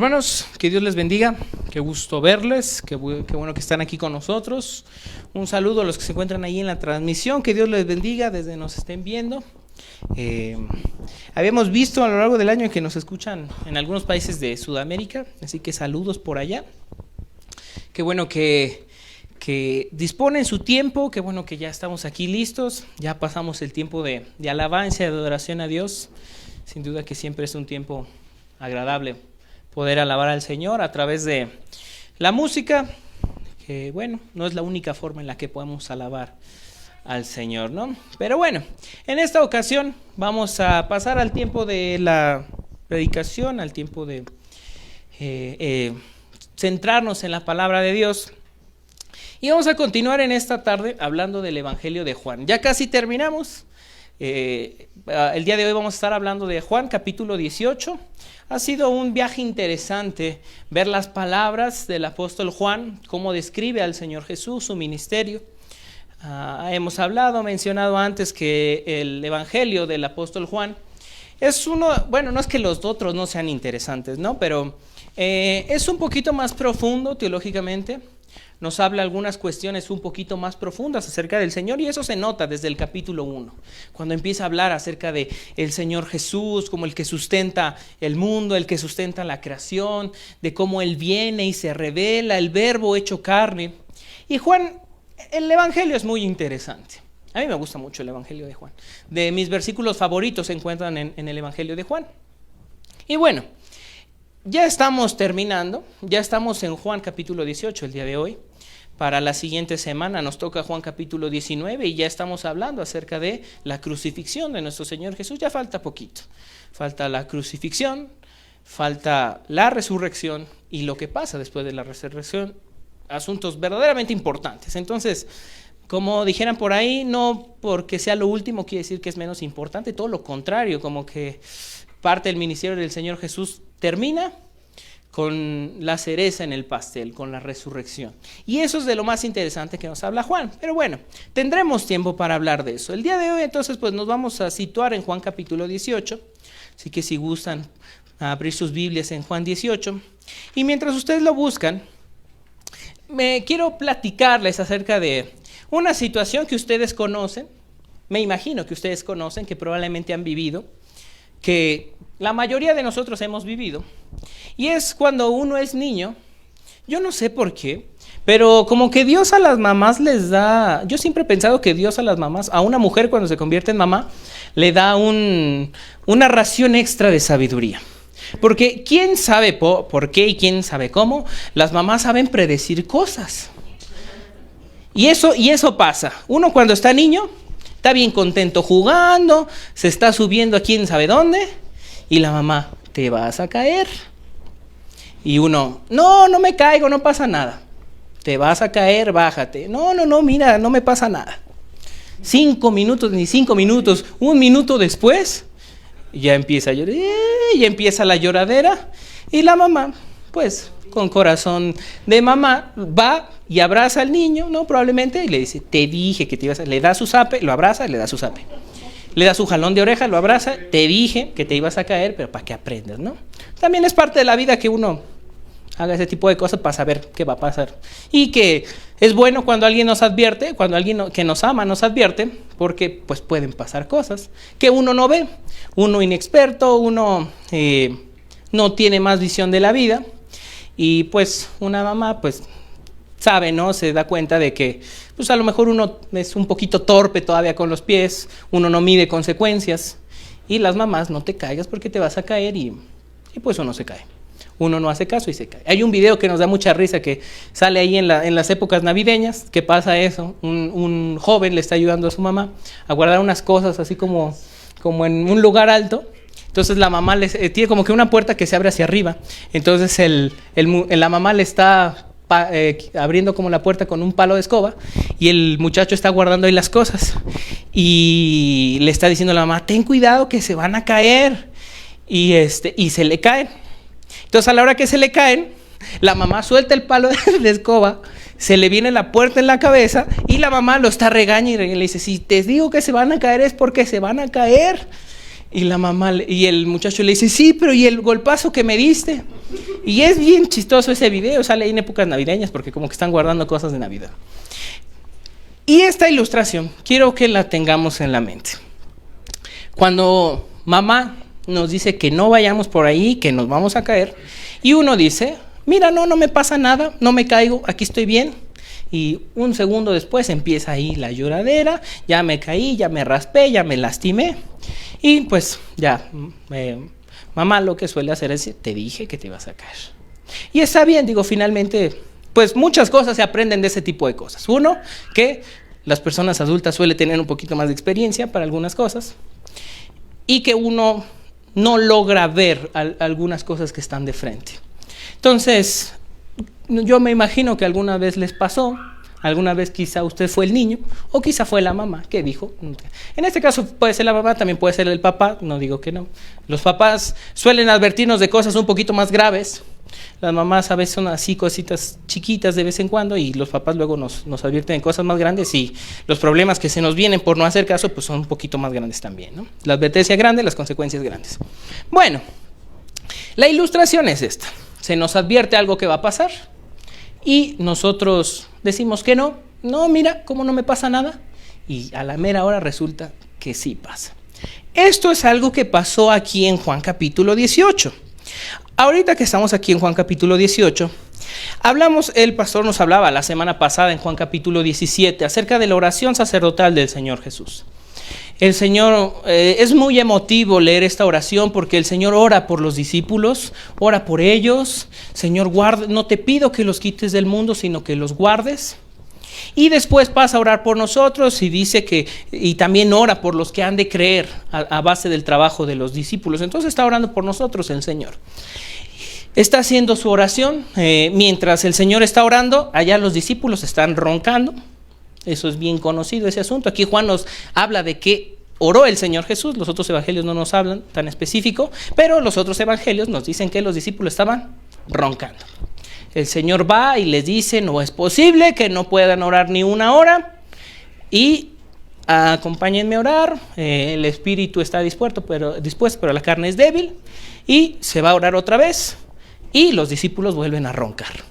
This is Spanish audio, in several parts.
Hermanos, que Dios les bendiga, qué gusto verles, qué bueno que están aquí con nosotros. Un saludo a los que se encuentran ahí en la transmisión, que Dios les bendiga desde nos estén viendo. Habíamos visto a lo largo del año que nos escuchan en algunos países de Sudamérica, así que saludos por allá. Qué bueno que disponen su tiempo, qué bueno que ya estamos aquí listos, ya pasamos el tiempo de alabanza y de adoración a Dios. Sin duda que siempre es un tiempo agradable poder alabar al Señor a través de la música, que bueno, no es la única forma en la que podemos alabar al Señor, ¿no? Pero bueno, en esta ocasión vamos a pasar al tiempo de la predicación, al tiempo de centrarnos en la palabra de Dios. Y vamos a continuar en esta tarde hablando del Evangelio de Juan. Ya casi terminamos. El día de hoy vamos a estar hablando de Juan capítulo 18. Ha sido un viaje interesante ver las palabras del apóstol Juan, cómo describe al Señor Jesús, su ministerio. Hemos mencionado antes que el Evangelio del apóstol Juan es bueno, no es que los otros no sean interesantes, ¿no? Pero es un poquito más profundo teológicamente. Nos habla algunas cuestiones un poquito más profundas acerca del Señor, y eso se nota desde el capítulo 1, cuando empieza a hablar acerca de el Señor Jesús como el que sustenta el mundo, el que sustenta la creación, de cómo Él viene y se revela, el verbo hecho carne. Y Juan, el Evangelio es muy interesante. A mí me gusta mucho el Evangelio de Juan. De mis versículos favoritos se encuentran en el Evangelio de Juan. Y bueno, ya estamos terminando, ya estamos en Juan capítulo 18 el día de hoy. Para la siguiente semana nos toca Juan capítulo 19 y ya estamos hablando acerca de la crucifixión de nuestro Señor Jesús. Ya falta poquito. Falta la crucifixión, falta la resurrección y lo que pasa después de la resurrección, asuntos verdaderamente importantes. Entonces, como dijeran por ahí, no porque sea lo último quiere decir que es menos importante, todo lo contrario, como que parte del ministerio del Señor Jesús termina con la cereza en el pastel, con la resurrección. Y eso es de lo más interesante que nos habla Juan. Pero bueno, tendremos tiempo para hablar de eso. El día de hoy entonces pues nos vamos a situar en Juan capítulo 18. Así que si gustan abrir sus Biblias en Juan 18. Y mientras ustedes lo buscan, me quiero platicarles acerca de una situación que ustedes conocen. Me imagino que ustedes conocen, que probablemente han vivido, que la mayoría de nosotros hemos vivido, y es cuando uno es niño. Yo no sé por qué, pero como que Dios a las mamás les da, yo siempre he pensado que Dios a las mamás, a una mujer cuando se convierte en mamá, le da una ración extra de sabiduría. Porque quién sabe por qué y quién sabe cómo, las mamás saben predecir cosas. Y eso pasa. Uno cuando está niño está bien contento jugando, se está subiendo a quién sabe dónde, y la mamá, te vas a caer. Y uno, no me caigo, no pasa nada. Te vas a caer, bájate. No, mira, no me pasa nada. 5 minutos, ni 5 minutos, 1 minuto después, ya empieza a llorar, ya empieza la lloradera, y la mamá, pues, con corazón de mamá, va y abraza al niño, ¿no? Probablemente, y le dice, te dije que te ibas a... Le da su zape, lo abraza, le da su zape. Le da su jalón de oreja, lo abraza, te dije que te ibas a caer, pero para que aprendas, ¿no? También es parte de la vida que uno haga ese tipo de cosas para saber qué va a pasar. Y que es bueno cuando alguien nos advierte, cuando alguien que nos ama nos advierte, porque pues pueden pasar cosas que uno no ve. Uno inexperto, uno no tiene más visión de la vida. Y pues una mamá pues sabe, ¿no? Se da cuenta de que pues a lo mejor uno es un poquito torpe todavía con los pies, uno no mide consecuencias, y las mamás, no te caigas porque te vas a caer, y pues uno se cae. Uno no hace caso y se cae. Hay un video que nos da mucha risa que sale ahí en las épocas navideñas, que pasa eso, un joven le está ayudando a su mamá a guardar unas cosas así como en un lugar alto. Entonces la mamá tiene como que una puerta que se abre hacia arriba, entonces la mamá le está abriendo como la puerta con un palo de escoba, y el muchacho está guardando ahí las cosas, y le está diciendo a la mamá, ten cuidado que se van a caer, y se le caen. Entonces a la hora que se le caen, la mamá suelta el palo de escoba, se le viene la puerta en la cabeza, y la mamá lo está regañando y le dice, si te digo que se van a caer es porque se van a caer. Y la mamá, y el muchacho le dice, sí, pero ¿y el golpazo que me diste? Y es bien chistoso ese video, sale ahí en épocas navideñas porque como que están guardando cosas de Navidad. Y esta ilustración, quiero que la tengamos en la mente. Cuando mamá nos dice que no vayamos por ahí, que nos vamos a caer, y uno dice, mira, no me pasa nada, no me caigo, aquí estoy bien. Y un segundo después empieza ahí la lloradera, ya me caí, ya me raspé, ya me lastimé. Y pues ya, mamá lo que suele hacer es, te dije que te ibas a caer. Y está bien, digo, finalmente, pues muchas cosas se aprenden de ese tipo de cosas. Uno, que las personas adultas suelen tener un poquito más de experiencia para algunas cosas. Y que uno no logra ver algunas cosas que están de frente. Entonces, yo me imagino que alguna vez les pasó, alguna vez quizá usted fue el niño, o quizá fue la mamá que dijo. En este caso puede ser la mamá, también puede ser el papá, no digo que no. Los papás suelen advertirnos de cosas un poquito más graves. Las mamás a veces son así cositas chiquitas de vez en cuando y los papás luego nos advierten de cosas más grandes y los problemas que se nos vienen por no hacer caso pues son un poquito más grandes también, ¿no? La advertencia grande, las consecuencias grandes. Bueno, la ilustración es esta. Se nos advierte algo que va a pasar y nosotros decimos que no, mira, ¿cómo no me pasa nada? Y a la mera hora resulta que sí pasa. Esto es algo que pasó aquí en Juan capítulo 18. Ahorita que estamos aquí en Juan capítulo 18, el pastor nos hablaba la semana pasada en Juan capítulo 17 acerca de la oración sacerdotal del Señor Jesús. El Señor, es muy emotivo leer esta oración porque el Señor ora por los discípulos, ora por ellos. Señor, guarda, no te pido que los quites del mundo, sino que los guardes. Y después pasa a orar por nosotros y dice y también ora por los que han de creer a base del trabajo de los discípulos. Entonces está orando por nosotros el Señor. Está haciendo su oración, mientras el Señor está orando, allá los discípulos están roncando. Eso es bien conocido ese asunto. Aquí Juan nos habla de que oró el Señor Jesús, los otros evangelios no nos hablan tan específico, pero los otros evangelios nos dicen que los discípulos estaban roncando. El Señor va y les dice, no es posible que no puedan orar ni una hora y acompáñenme a orar. El espíritu está dispuesto, pero la carne es débil y se va a orar otra vez y los discípulos vuelven a roncar.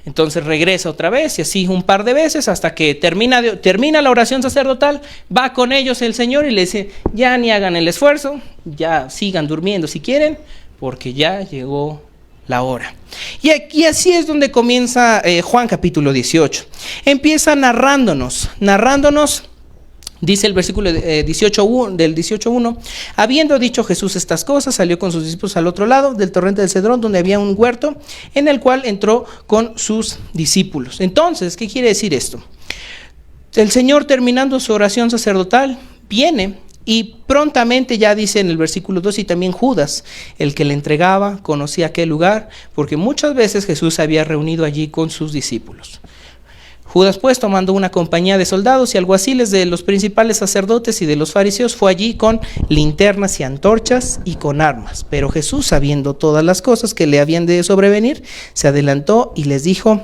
Entonces regresa otra vez y así un par de veces hasta que termina la oración sacerdotal, va con ellos el Señor y les dice, ya ni hagan el esfuerzo, ya sigan durmiendo si quieren, porque ya llegó la hora. Y así es donde comienza Juan capítulo 18. Empieza narrándonos, dice el versículo del 18:1, habiendo dicho Jesús estas cosas, salió con sus discípulos al otro lado del torrente del Cedrón, donde había un huerto, en el cual entró con sus discípulos. Entonces, ¿qué quiere decir esto? El Señor, terminando su oración sacerdotal, viene y prontamente, ya dice en el versículo 2, y también Judas, el que le entregaba, conocía aquel lugar, porque muchas veces Jesús se había reunido allí con sus discípulos. Judas, pues, tomando una compañía de soldados y alguaciles de los principales sacerdotes y de los fariseos, fue allí con linternas y antorchas y con armas. Pero Jesús, sabiendo todas las cosas que le habían de sobrevenir, se adelantó y les dijo,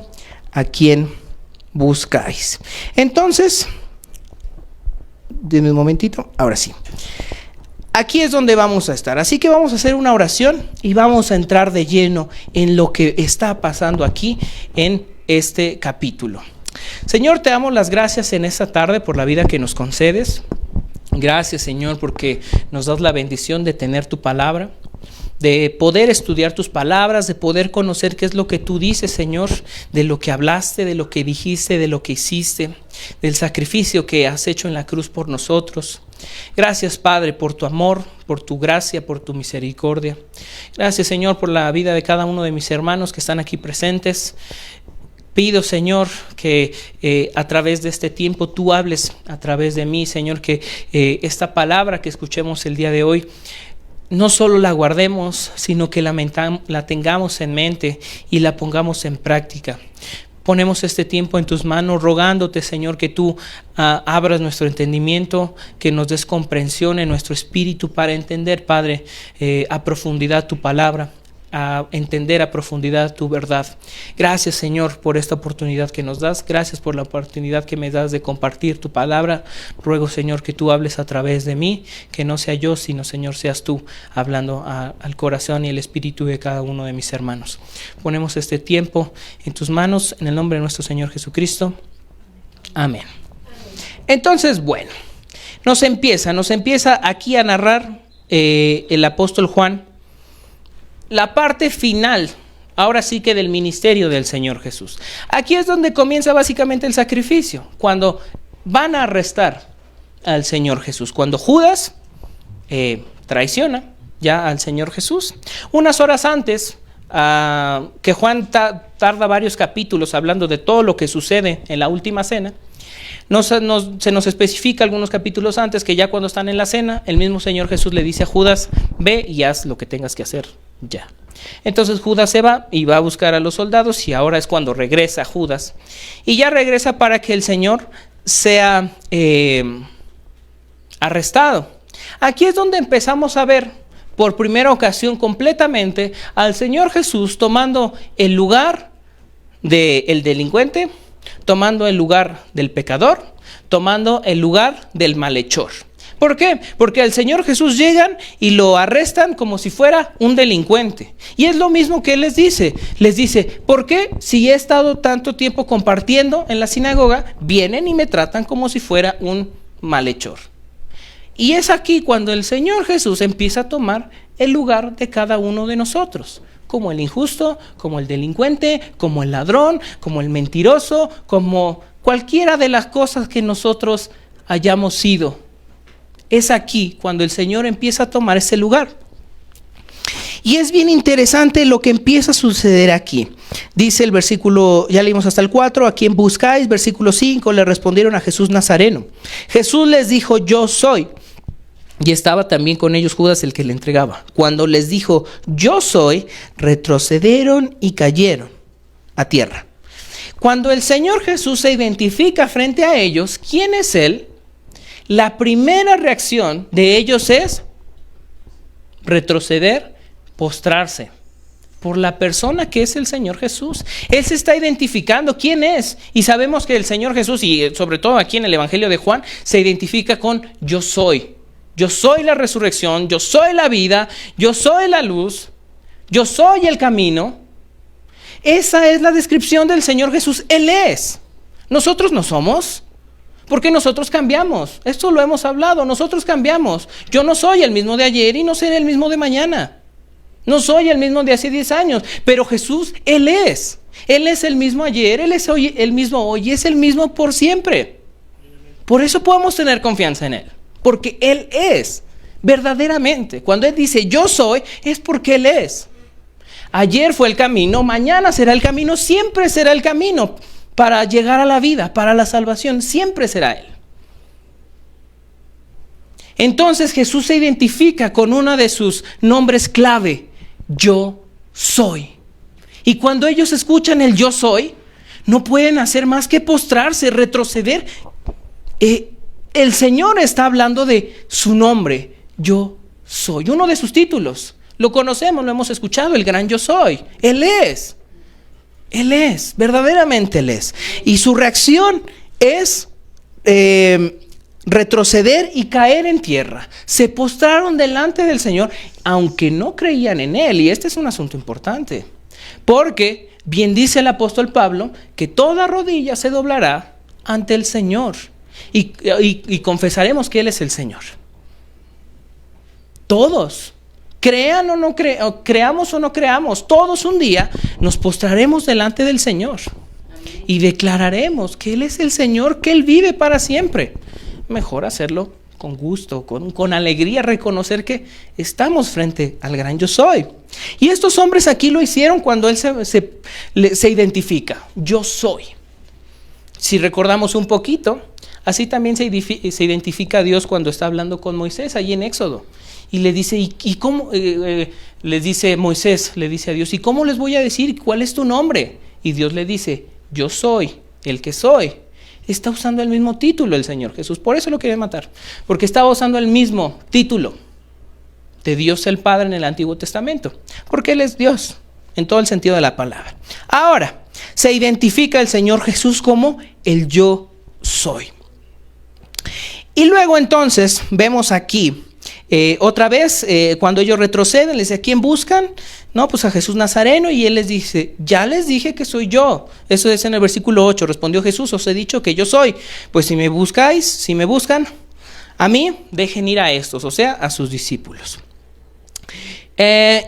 ¿a quién buscáis? Entonces, denme un momentito, ahora sí. Aquí es donde vamos a estar. Así que vamos a hacer una oración y vamos a entrar de lleno en lo que está pasando aquí en este capítulo. Señor, te damos las gracias en esta tarde por la vida que nos concedes. Gracias, Señor, porque nos das la bendición de tener tu palabra, de poder estudiar tus palabras, de poder conocer qué es lo que tú dices, Señor, de lo que hablaste, de lo que dijiste, de lo que hiciste, del sacrificio que has hecho en la cruz por nosotros. Gracias, Padre, por tu amor, por tu gracia, por tu misericordia. Gracias, Señor, por la vida de cada uno de mis hermanos que están aquí presentes. Pido, Señor, que a través de este tiempo tú hables a través de mí, Señor, que esta palabra que escuchemos el día de hoy no solo la guardemos, sino que la tengamos en mente y la pongamos en práctica. Ponemos este tiempo en tus manos, rogándote, Señor, que tú abras nuestro entendimiento, que nos des comprensión en nuestro espíritu para entender, Padre, a profundidad tu palabra. a entender a profundidad tu verdad. Gracias, Señor, por esta oportunidad que nos das. Gracias por la oportunidad que me das de compartir tu palabra. Ruego, Señor, que tú hables a través de mí, que no sea yo, sino, Señor, seas tú hablando al corazón y el espíritu de cada uno de mis hermanos. Ponemos este tiempo en tus manos, en el nombre de nuestro Señor Jesucristo. Amén. Entonces, bueno, nos empieza aquí a narrar el apóstol Juan la parte final, ahora sí que del ministerio del Señor Jesús. Aquí es donde comienza básicamente el sacrificio, cuando van a arrestar al Señor Jesús, cuando Judas traiciona ya al Señor Jesús. Unas horas antes, que Juan tarda varios capítulos hablando de todo lo que sucede en la última cena, se nos especifica algunos capítulos antes que ya cuando están en la cena, el mismo Señor Jesús le dice a Judas, ve y haz lo que tengas que hacer ya. Entonces Judas se va y va a buscar a los soldados, y ahora es cuando regresa Judas, y ya regresa para que el Señor sea arrestado. Aquí es donde empezamos a ver por primera ocasión completamente al Señor Jesús tomando el lugar del delincuente, tomando el lugar del pecador, tomando el lugar del malhechor. ¿Por qué? Porque al Señor Jesús llegan y lo arrestan como si fuera un delincuente. Y es lo mismo que Él les dice. Les dice, ¿por qué si he estado tanto tiempo compartiendo en la sinagoga, vienen y me tratan como si fuera un malhechor? Y es aquí cuando el Señor Jesús empieza a tomar el lugar de cada uno de nosotros. Como el injusto, como el delincuente, como el ladrón, como el mentiroso, como cualquiera de las cosas que nosotros hayamos sido. Es aquí cuando el Señor empieza a tomar ese lugar. Y es bien interesante lo que empieza a suceder aquí. Dice el versículo, ya leímos hasta el 4, ¿a quién buscáis? Versículo 5, le respondieron a Jesús Nazareno. Jesús les dijo, yo soy. Y estaba también con ellos Judas, el que le entregaba. Cuando les dijo, yo soy, retrocedieron y cayeron a tierra. Cuando el Señor Jesús se identifica frente a ellos, ¿quién es Él? La primera reacción de ellos es retroceder, postrarse por la persona que es el Señor Jesús. Él se está identificando quién es. Y sabemos que el Señor Jesús, y sobre todo aquí en el Evangelio de Juan, se identifica con yo soy. Yo soy la resurrección, yo soy la vida, yo soy la luz, yo soy el camino. Esa es la descripción del Señor Jesús. Él es. Nosotros no somos. Porque nosotros cambiamos. Esto lo hemos hablado. Nosotros cambiamos. Yo no soy el mismo de ayer y no seré el mismo de mañana. No soy el mismo de hace 10 años. Pero Jesús, Él es. Él es el mismo ayer, Él es el mismo hoy y es el mismo por siempre. Por eso podemos tener confianza en Él. Porque Él es. Verdaderamente. Cuando Él dice yo soy, es porque Él es. Ayer fue el camino, mañana será el camino, siempre será el camino. Para llegar a la vida, para la salvación, siempre será Él. Entonces Jesús se identifica con uno de sus nombres clave, yo soy. Y cuando ellos escuchan el yo soy, no pueden hacer más que postrarse, retroceder. El Señor está hablando de su nombre, yo soy, uno de sus títulos. Lo conocemos, lo hemos escuchado, el gran yo soy. Él es. Él es, verdaderamente Él es. Y su reacción es retroceder y caer en tierra. Se postraron delante del Señor, aunque no creían en Él. Y este es un asunto importante. Porque bien dice el apóstol Pablo, que toda rodilla se doblará ante el Señor. Y confesaremos que Él es el Señor. Todos. Crean o no creamos o no creamos, todos un día nos postraremos delante del Señor. Amén. Y declararemos que Él es el Señor, que Él vive para siempre. Mejor hacerlo con gusto, con alegría, reconocer que estamos frente al gran yo soy. Y estos hombres aquí lo hicieron cuando Él se identifica, yo soy. Si recordamos un poquito, así también se identifica a Dios cuando está hablando con Moisés allí en Éxodo. Y le dice, ¿y cómo? Les dice Moisés, le dice a Dios, ¿y cómo les voy a decir cuál es tu nombre? Y Dios le dice, yo soy el que soy. Está usando el mismo título el Señor Jesús. Por eso lo quería matar. Porque estaba usando el mismo título. de Dios el Padre en el Antiguo Testamento, porque Él es Dios en todo el sentido de la palabra. Ahora, se identifica el Señor Jesús como el yo soy. Y luego entonces vemos aquí, otra vez, cuando ellos retroceden, les dice, ¿a quién buscan? No, pues a Jesús Nazareno, y Él les dice, ya les dije que soy yo. Eso es en el versículo 8, respondió Jesús, os he dicho que yo soy. Pues si me buscan a mí, dejen ir a estos, o sea, a sus discípulos.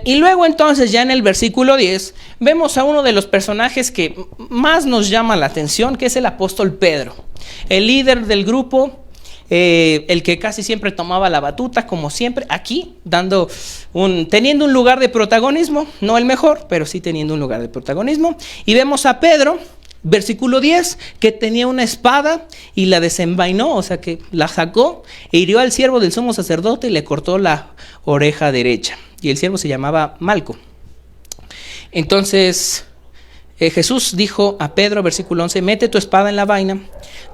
Y luego entonces ya en el versículo 10 vemos a uno de los personajes que más nos llama la atención, que es el apóstol Pedro, el líder del grupo, el que casi siempre tomaba la batuta, como siempre, aquí teniendo un lugar de protagonismo, no el mejor, pero sí teniendo un lugar de protagonismo. Y vemos a Pedro, versículo 10, que tenía una espada y la desenvainó, o sea que la sacó e hirió al siervo del sumo sacerdote y le cortó la oreja derecha. Y el siervo se llamaba Malco. Entonces Jesús dijo a Pedro, versículo 11, mete tu espada en la vaina,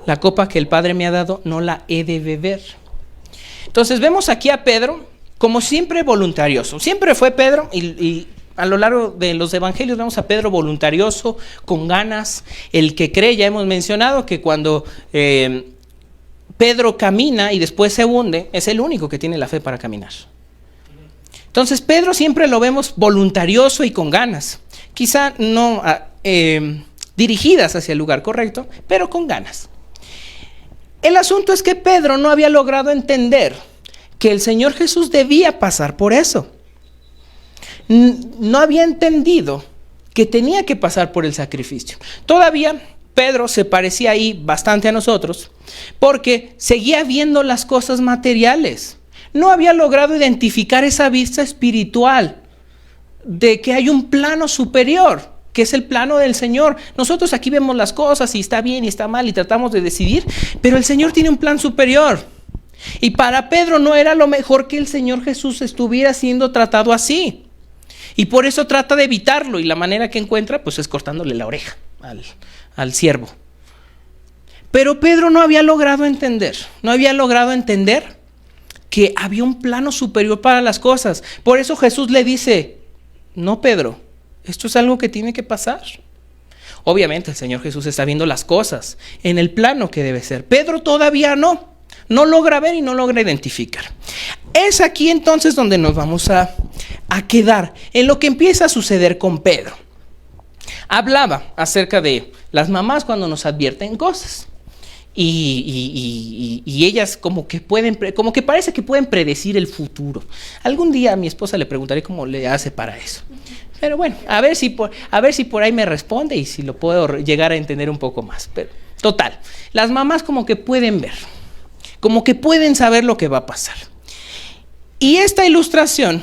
la copa que el Padre me ha dado no la he de beber. Entonces vemos aquí a Pedro como siempre voluntarioso. Siempre fue Pedro y a lo largo de los evangelios vemos a Pedro voluntarioso, con ganas, el que cree. Ya hemos mencionado que cuando Pedro camina y después se hunde, es el único que tiene la fe para caminar. Entonces Pedro siempre lo vemos voluntarioso y con ganas, quizá no dirigidas hacia el lugar correcto, pero con ganas. El asunto es que Pedro no había logrado entender que el Señor Jesús debía pasar por eso. No había entendido que tenía que pasar por el sacrificio. Todavía Pedro se parecía ahí bastante a nosotros porque seguía viendo las cosas materiales. No había logrado identificar esa vista espiritual de que hay un plano superior, que es el plano del Señor. Nosotros aquí vemos las cosas y está bien y está mal y tratamos de decidir, pero el Señor tiene un plan superior. Y para Pedro no era lo mejor que el Señor Jesús estuviera siendo tratado así. Y por eso trata de evitarlo, y la manera que encuentra pues es cortándole la oreja al siervo. Pero Pedro no había logrado entender que había un plano superior para las cosas. Por eso Jesús le dice, no, Pedro, esto es algo que tiene que pasar. Obviamente el Señor Jesús está viendo las cosas en el plano que debe ser. Pedro todavía no logra ver y no logra identificar. Es aquí entonces donde nos vamos a quedar, en lo que empieza a suceder con Pedro. Hablaba acerca de las mamás cuando nos advierten cosas. Y ellas como que parece que pueden predecir el futuro. Algún día a mi esposa le preguntaré cómo le hace para eso. Pero bueno, a ver si por ahí me responde y si lo puedo llegar a entender un poco más. Pero total, las mamás como que pueden ver, como que pueden saber lo que va a pasar. Y esta ilustración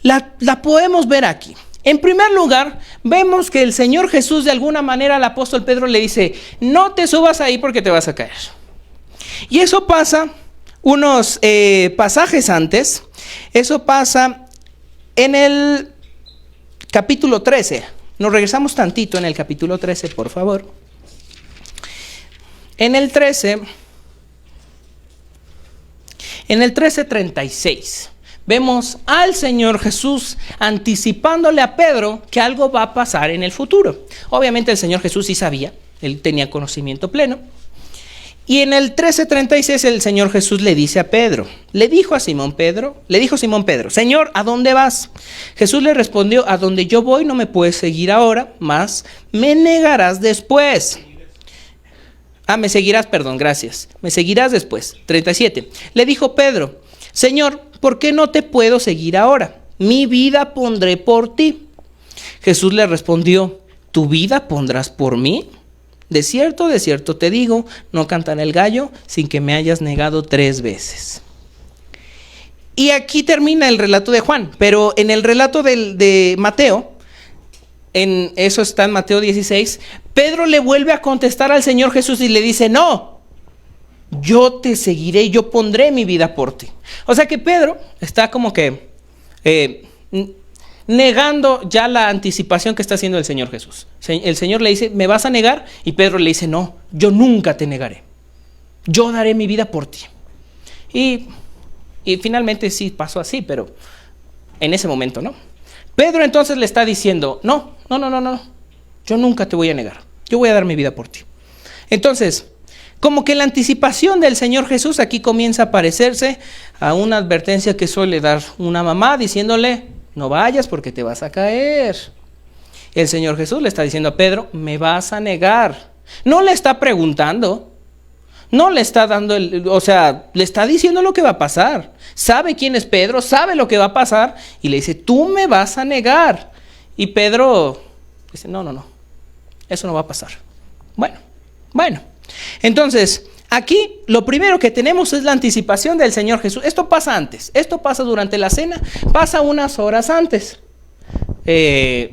la podemos ver aquí. En primer lugar, vemos que el Señor Jesús de alguna manera al apóstol Pedro le dice, no te subas ahí porque te vas a caer. Y eso pasa unos pasajes antes, eso pasa en el capítulo 13. Nos regresamos tantito en el capítulo 13, por favor. En el 13:36. Vemos al Señor Jesús anticipándole a Pedro que algo va a pasar en el futuro. Obviamente el Señor Jesús sí sabía, él tenía conocimiento pleno. Y en el 13:36 el Señor Jesús le dice a Pedro, le dijo Simón Pedro, Señor, ¿a dónde vas? Jesús le respondió, a donde yo voy no me puedes seguir ahora, mas me negarás después. Me seguirás después. 37. Le dijo Pedro, Señor, ¿por qué no te puedo seguir ahora? Mi vida pondré por ti. Jesús le respondió, ¿tu vida pondrás por mí? De cierto te digo, no cantará el gallo sin que me hayas negado 3 veces. Y aquí termina el relato de Juan, pero en el relato de Mateo, eso está en Mateo 16, Pedro le vuelve a contestar al Señor Jesús y le dice, no, yo te seguiré, yo pondré mi vida por ti. O sea que Pedro está como que negando ya la anticipación que está haciendo el Señor Jesús. El Señor le dice, ¿me vas a negar? Y Pedro le dice, no, yo nunca te negaré. Yo daré mi vida por ti. Y finalmente sí pasó así, pero en ese momento, ¿no? Pedro entonces le está diciendo, no, yo nunca te voy a negar, yo voy a dar mi vida por ti. Entonces, como que la anticipación del Señor Jesús aquí comienza a parecerse a una advertencia que suele dar una mamá diciéndole, no vayas porque te vas a caer. El Señor Jesús le está diciendo a Pedro, me vas a negar. No le está preguntando, no le está dando, le está diciendo lo que va a pasar. Sabe quién es Pedro, sabe lo que va a pasar y le dice, tú me vas a negar. Y Pedro dice, no, eso no va a pasar. Bueno. Entonces, aquí lo primero que tenemos es la anticipación del Señor Jesús. Esto pasa antes, esto pasa durante la cena, pasa unas horas antes.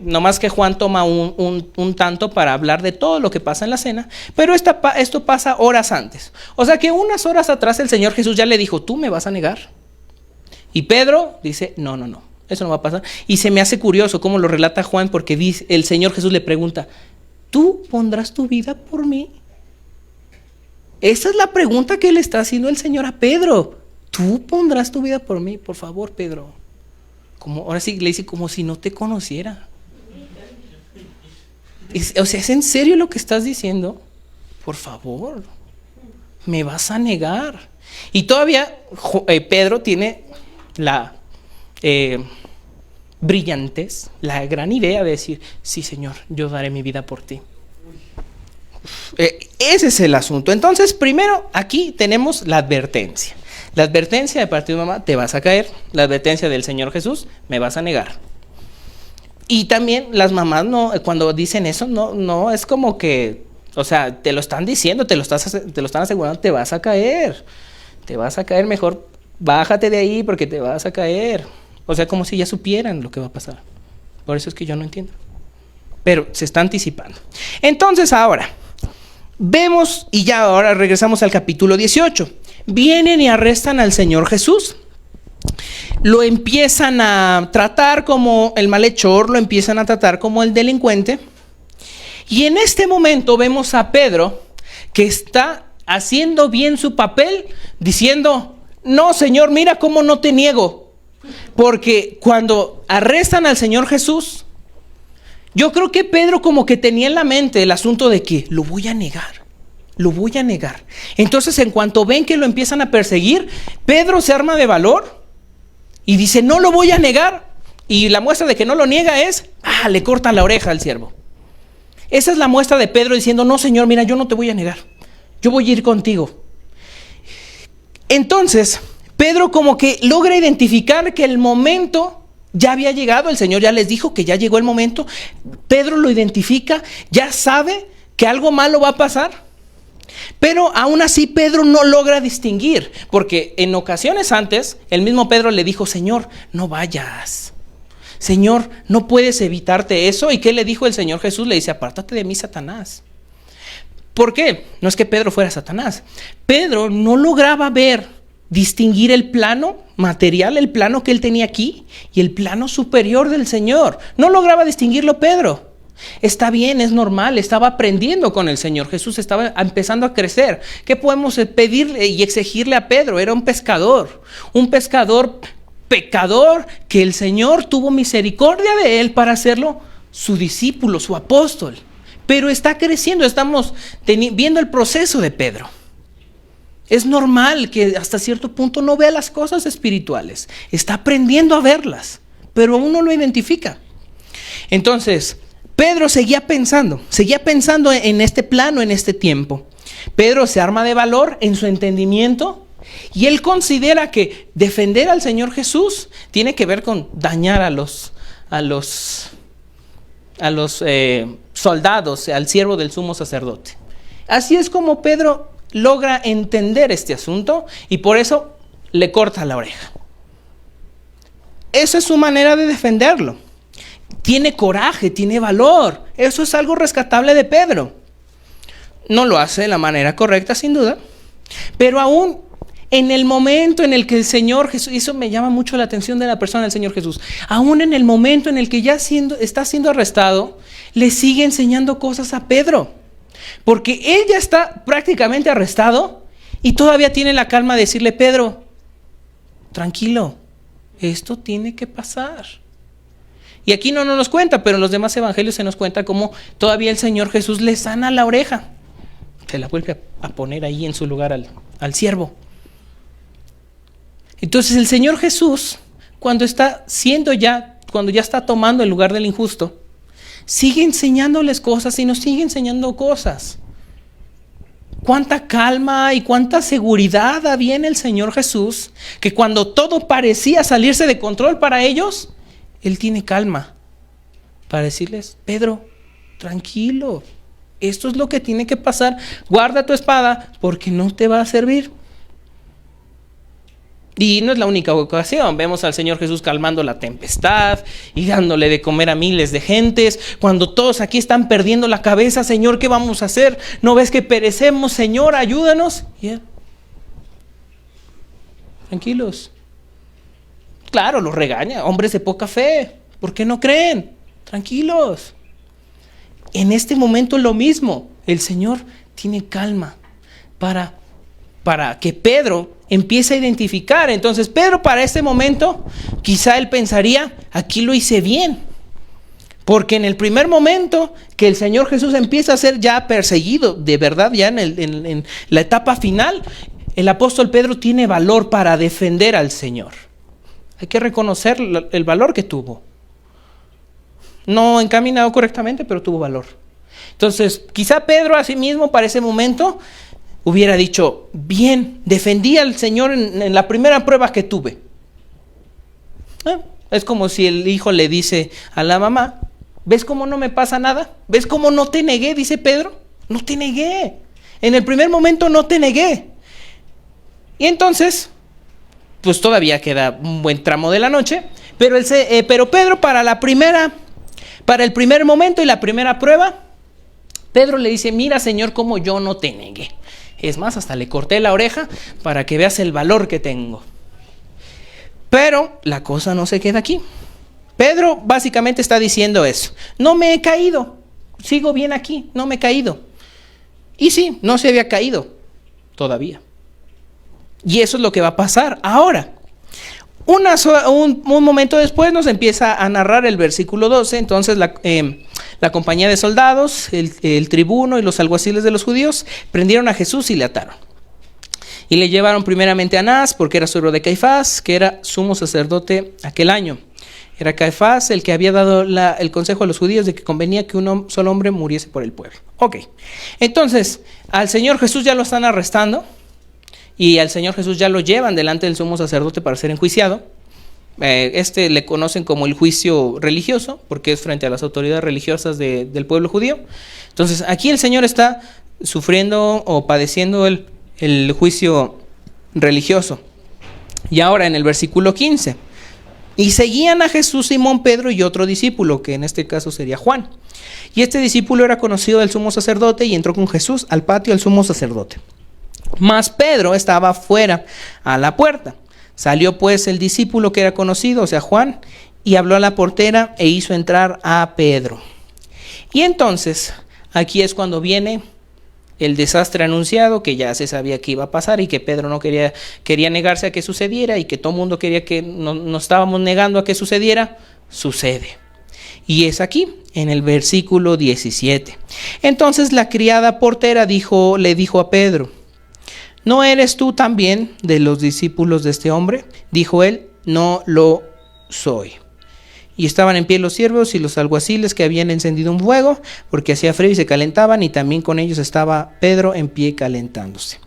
No más que Juan toma un tanto para hablar de todo lo que pasa en la cena, pero esto pasa horas antes. O sea que unas horas atrás el Señor Jesús ya le dijo, ¿tú me vas a negar? Y Pedro dice, no, eso no va a pasar. Y se me hace curioso cómo lo relata Juan, porque el Señor Jesús le pregunta, ¿tú pondrás tu vida por mí? Esa es la pregunta que le está haciendo el Señor a Pedro. ¿Tú pondrás tu vida por mí? Por favor, Pedro. Ahora sí le dice como si no te conociera. ¿Es en serio lo que estás diciendo? Por favor, me vas a negar. Y todavía Pedro tiene la brillantez, la gran idea de decir, sí, Señor, yo daré mi vida por ti. Ese es el asunto. Entonces, primero aquí tenemos la advertencia. La advertencia de parte de mamá, te vas a caer. La advertencia del Señor Jesús, me vas a negar. Y también las mamás cuando dicen eso, no es como que, te lo están diciendo, te lo están asegurando, te vas a caer. Te vas a caer, mejor bájate de ahí porque te vas a caer. Como si ya supieran lo que va a pasar. Por eso es que yo no entiendo. Pero se está anticipando. Entonces ahora vemos, y ya ahora regresamos al capítulo 18. Vienen y arrestan al Señor Jesús. Lo empiezan a tratar como el malhechor, lo empiezan a tratar como el delincuente. Y en este momento vemos a Pedro que está haciendo bien su papel, diciendo, no, Señor, mira cómo no te niego. Porque cuando arrestan al Señor Jesús, yo creo que Pedro como que tenía en la mente el asunto de que lo voy a negar. Entonces, en cuanto ven que lo empiezan a perseguir, Pedro se arma de valor y dice, no lo voy a negar. Y la muestra de que no lo niega es, le cortan la oreja al siervo. Esa es la muestra de Pedro diciendo, no, Señor, mira, yo no te voy a negar. Yo voy a ir contigo. Entonces, Pedro como que logra identificar que el momento ya había llegado, el Señor ya les dijo que ya llegó el momento. Pedro lo identifica, ya sabe que algo malo va a pasar. Pero aún así Pedro no logra distinguir, porque en ocasiones antes el mismo Pedro le dijo, Señor, no vayas. Señor, no puedes evitarte eso. ¿Y qué le dijo el Señor Jesús? Le dice, apártate de mí, Satanás. ¿Por qué? No es que Pedro fuera Satanás. Pedro no lograba distinguir el plano material, el plano que él tenía aquí y el plano superior del Señor. No lograba distinguirlo Pedro. Está bien, es normal, estaba aprendiendo con el Señor Jesús, estaba empezando a crecer. ¿Qué podemos pedirle y exigirle a Pedro? Era un pescador pecador, que el Señor tuvo misericordia de él para hacerlo su discípulo, su apóstol. Pero está creciendo, estamos viendo el proceso de Pedro. Es normal que hasta cierto punto no vea las cosas espirituales. Está aprendiendo a verlas, pero aún no lo identifica. Entonces, Pedro seguía pensando en este plano, en este tiempo. Pedro se arma de valor en su entendimiento y él considera que defender al Señor Jesús tiene que ver con dañar a los soldados, al siervo del sumo sacerdote. Así es como Pedro logra entender este asunto y por eso le corta la oreja. Esa es su manera de defenderlo. Tiene coraje, tiene valor. Eso es algo rescatable de Pedro. No lo hace de la manera correcta, sin duda, pero aún en el momento en el que el Señor Jesús, eso me llama mucho la atención de la persona del Señor Jesús, aún en el momento en el que ya está siendo arrestado, le sigue enseñando cosas a Pedro, porque él ya está prácticamente arrestado y todavía tiene la calma de decirle, Pedro, tranquilo, esto tiene que pasar. Y aquí no nos cuenta, pero en los demás evangelios se nos cuenta cómo todavía el Señor Jesús le sana la oreja. Se la vuelve a poner ahí en su lugar al siervo. Entonces el Señor Jesús, cuando ya está tomando el lugar del injusto, sigue enseñándoles cosas y nos sigue enseñando cosas. Cuánta calma y cuánta seguridad había en el Señor Jesús, que cuando todo parecía salirse de control para ellos, Él tiene calma para decirles: Pedro, tranquilo, esto es lo que tiene que pasar, guarda tu espada porque no te va a servir. Y no es la única ocasión, vemos al Señor Jesús calmando la tempestad y dándole de comer a miles de gentes, cuando todos aquí están perdiendo la cabeza: Señor, ¿qué vamos a hacer? ¿No ves que perecemos? Señor, ayúdanos. Y Él: tranquilos. Claro, los regaña: hombres de poca fe, ¿por qué no creen? Tranquilos. En este momento lo mismo, el Señor tiene calma para que Pedro empiece a identificar. Entonces Pedro, para este momento, quizá él pensaría: aquí lo hice bien, porque en el primer momento que el Señor Jesús empieza a ser ya perseguido, de verdad, ya en la etapa final, el apóstol Pedro tiene valor para defender al Señor. Hay que reconocer el valor que tuvo. No encaminado correctamente, pero tuvo valor. Entonces, quizá Pedro a sí mismo para ese momento hubiera dicho: bien, defendí al Señor en la primera prueba que tuve. Es como si el hijo le dice a la mamá: ¿ves cómo no me pasa nada? ¿Ves cómo no te negué? Dice Pedro: no te negué. En el primer momento no te negué. Y entonces, pues todavía queda un buen tramo de la noche, pero Pedro para el primer momento y la primera prueba, Pedro le dice: mira, Señor, cómo yo no te negué. Es más, hasta le corté la oreja para que veas el valor que tengo. Pero la cosa no se queda aquí. Pedro básicamente está diciendo eso: no me he caído, sigo bien aquí, no me he caído. Y sí, no se había caído todavía. Y eso es lo que va a pasar ahora. Un momento después nos empieza a narrar el versículo 12. Entonces la compañía de soldados, el tribuno y los alguaciles de los judíos prendieron a Jesús y le ataron. Y le llevaron primeramente a Anás, porque era suegro de Caifás, que era sumo sacerdote aquel año. Era Caifás el que había dado el consejo a los judíos de que convenía que un solo hombre muriese por el pueblo. Ok, entonces al Señor Jesús ya lo están arrestando. Y al Señor Jesús ya lo llevan delante del sumo sacerdote para ser enjuiciado. Le conocen como el juicio religioso, porque es frente a las autoridades religiosas del pueblo judío. Entonces aquí el Señor está sufriendo o padeciendo el juicio religioso. Y ahora en el versículo 15: y seguían a Jesús Simón, Pedro y otro discípulo, que en este caso sería Juan. Y este discípulo era conocido del sumo sacerdote y entró con Jesús al patio del sumo sacerdote. Mas Pedro estaba fuera a la puerta. Salió pues el discípulo que era conocido, o sea Juan, y habló a la portera e hizo entrar a Pedro. Y entonces aquí es cuando viene el desastre anunciado, que ya se sabía que iba a pasar y que Pedro no quería negarse a que sucediera, y que todo el mundo quería que nos estábamos negando a que sucediera. Sucede. Y es aquí, en el versículo 17. Entonces la criada portera le dijo a Pedro: ¿no eres tú también de los discípulos de este hombre? Dijo él: no lo soy. Y estaban en pie los siervos y los alguaciles que habían encendido un fuego, porque hacía frío y se calentaban, y también con ellos estaba Pedro en pie calentándose.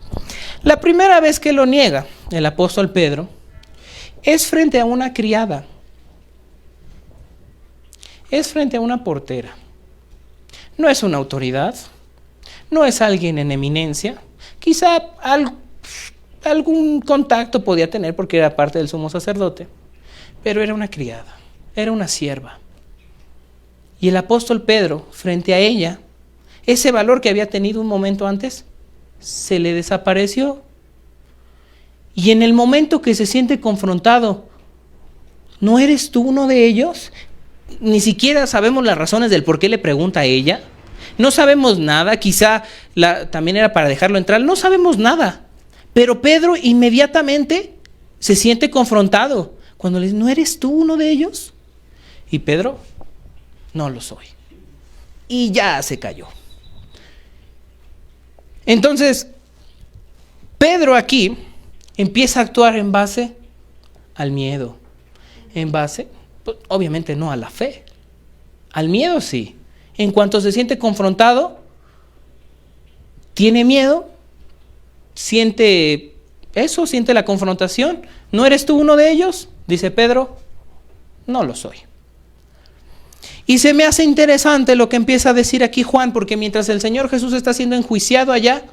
La primera vez que lo niega el apóstol Pedro es frente a una criada. Es frente a una portera. No es una autoridad, no es alguien en eminencia. Quizá algún contacto podía tener porque era parte del sumo sacerdote, pero era una criada, era una sierva. Y el apóstol Pedro, frente a ella, ese valor que había tenido un momento antes, se le desapareció. Y en el momento que se siente confrontado: ¿no eres tú uno de ellos? Ni siquiera sabemos las razones del por qué le pregunta a ella. No sabemos nada, quizá también era para dejarlo entrar, no sabemos nada. Pero Pedro inmediatamente se siente confrontado. Cuando le dice, ¿no eres tú uno de ellos? Y Pedro, no lo soy. Y ya se cayó. Entonces, Pedro aquí empieza a actuar en base al miedo. En base, pues, obviamente no a la fe. Al miedo sí. En cuanto se siente confrontado, tiene miedo, siente eso, siente la confrontación. ¿No eres tú uno de ellos? Dice Pedro, no lo soy. Y se me hace interesante lo que empieza a decir aquí Juan, porque mientras el Señor Jesús está siendo enjuiciado allá,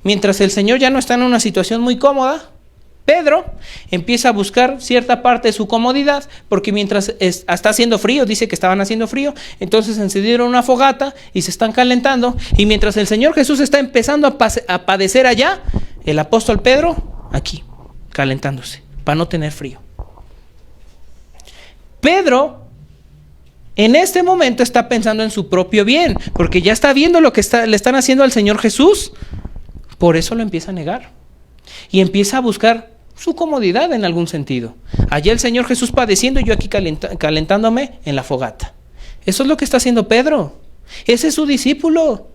mientras el Señor ya no está en una situación muy cómoda, Pedro empieza a buscar cierta parte de su comodidad, porque mientras está haciendo frío, dice que estaban haciendo frío, entonces encendieron una fogata y se están calentando, y mientras el Señor Jesús está empezando a padecer allá, el apóstol Pedro aquí, calentándose, para no tener frío. Pedro en este momento está pensando en su propio bien, porque ya está viendo lo que le están haciendo al Señor Jesús, por eso lo empieza a negar, y empieza a buscar su comodidad en algún sentido. Allá el Señor Jesús padeciendo y yo aquí calentándome en la fogata. Eso es lo que está haciendo Pedro. Ese es su discípulo.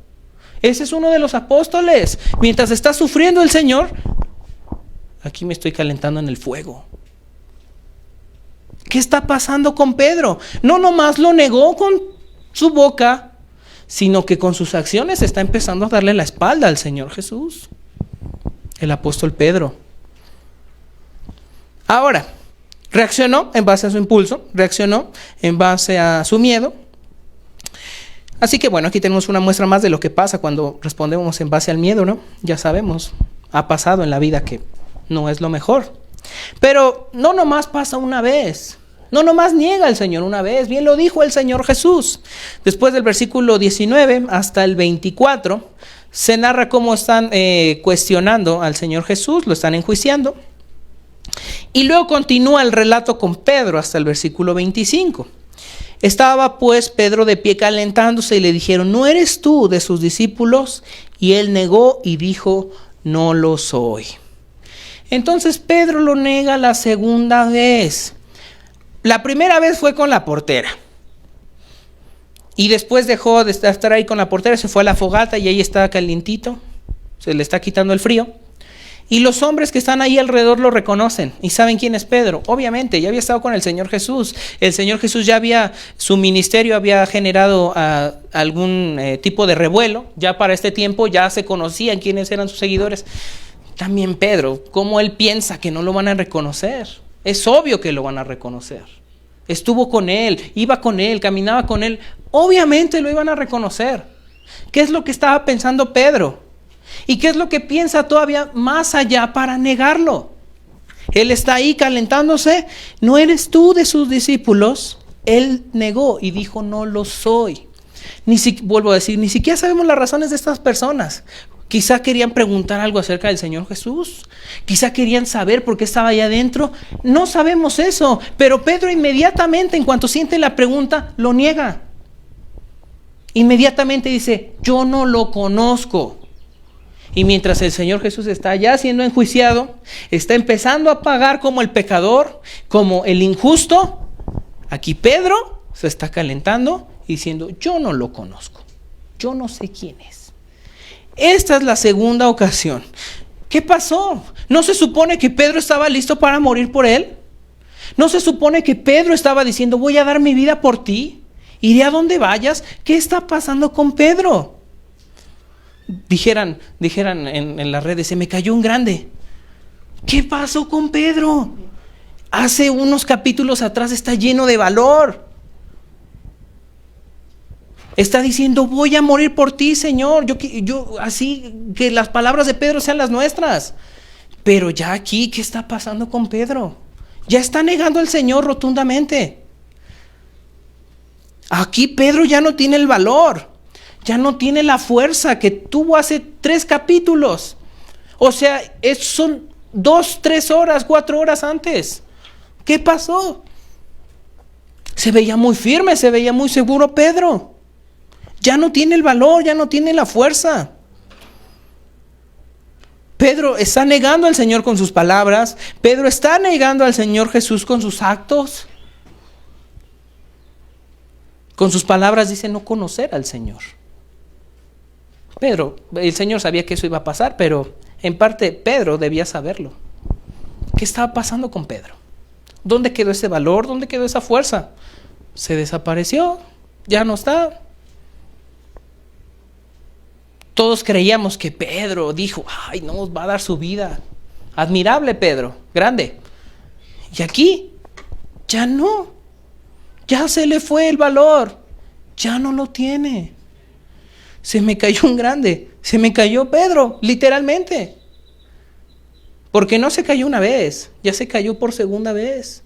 Ese es uno de los apóstoles. Mientras está sufriendo el Señor, aquí me estoy calentando en el fuego. ¿Qué está pasando con Pedro? No nomás lo negó con su boca, sino que con sus acciones está empezando a darle la espalda al Señor Jesús. El apóstol Pedro. Ahora, reaccionó en base a su impulso, reaccionó en base a su miedo. Así que bueno, aquí tenemos una muestra más de lo que pasa cuando respondemos en base al miedo, ¿no? Ya sabemos, ha pasado en la vida que no es lo mejor. Pero no nomás pasa una vez, no nomás niega el Señor una vez, bien lo dijo el Señor Jesús. Después del versículo 19 hasta el 24, se narra cómo están cuestionando al Señor Jesús, lo están enjuiciando. Y luego continúa el relato con Pedro hasta el versículo 25. Estaba pues Pedro de pie calentándose y le dijeron, ¿no eres tú de sus discípulos? Y él negó y dijo, no lo soy. Entonces Pedro lo nega la segunda vez. La primera vez fue con la portera. Y después dejó de estar ahí con la portera, se fue a la fogata y ahí está calientito. Se le está quitando el frío. Y los hombres que están ahí alrededor lo reconocen y saben quién es Pedro. Obviamente, ya había estado con el Señor Jesús. El Señor Jesús su ministerio había generado algún tipo de revuelo. Ya para este tiempo ya se conocían quiénes eran sus seguidores. También Pedro, ¿cómo él piensa que no lo van a reconocer? Es obvio que lo van a reconocer. Estuvo con él, iba con él, caminaba con él. Obviamente lo iban a reconocer. ¿Qué es lo que estaba pensando Pedro? ¿Y qué es lo que piensa todavía más allá para negarlo? Él está ahí calentándose. ¿No eres tú de sus discípulos? Él negó y dijo, no lo soy. Vuelvo a decir, ni siquiera sabemos las razones de estas personas. Quizá querían preguntar algo acerca del Señor Jesús. Quizá querían saber por qué estaba allá adentro. No sabemos eso. Pero Pedro inmediatamente, en cuanto siente la pregunta, lo niega. Inmediatamente dice, yo no lo conozco. Y mientras el Señor Jesús está ya siendo enjuiciado, está empezando a pagar como el pecador, como el injusto, aquí Pedro se está calentando y diciendo, yo no lo conozco, yo no sé quién es. Esta es la segunda ocasión. ¿Qué pasó? ¿No se supone que Pedro estaba listo para morir por él? ¿No se supone que Pedro estaba diciendo, voy a dar mi vida por ti? ¿Iré a donde vayas? ¿Qué está pasando con Pedro? Dijeran en las redes, se me cayó un grande. ¿Qué pasó con Pedro? Hace unos capítulos atrás está lleno de valor. Está diciendo, voy a morir por ti, Señor. Yo así que las palabras de Pedro sean las nuestras. Pero ya aquí, ¿qué está pasando con Pedro? Ya está negando al Señor rotundamente. Aquí Pedro ya no tiene el valor. Ya no tiene la fuerza que tuvo hace 3 capítulos. O sea, son 2, 3 horas, 4 horas antes. ¿Qué pasó? Se veía muy firme, se veía muy seguro Pedro. Ya no tiene el valor, ya no tiene la fuerza. Pedro está negando al Señor con sus palabras. Pedro está negando al Señor Jesús con sus actos. Con sus palabras dice no conocer al Señor. Pedro, el Señor sabía que eso iba a pasar, pero en parte Pedro debía saberlo. ¿Qué estaba pasando con Pedro? ¿Dónde quedó ese valor? ¿Dónde quedó esa fuerza? Se desapareció, ya no está. Todos creíamos que Pedro dijo, ay, no, va a dar su vida. Admirable Pedro, grande. Y aquí, ya no. Ya se le fue el valor. Ya no lo tiene. Se me cayó un grande. Se me cayó Pedro, literalmente. Porque no se cayó una vez, ya se cayó por segunda vez.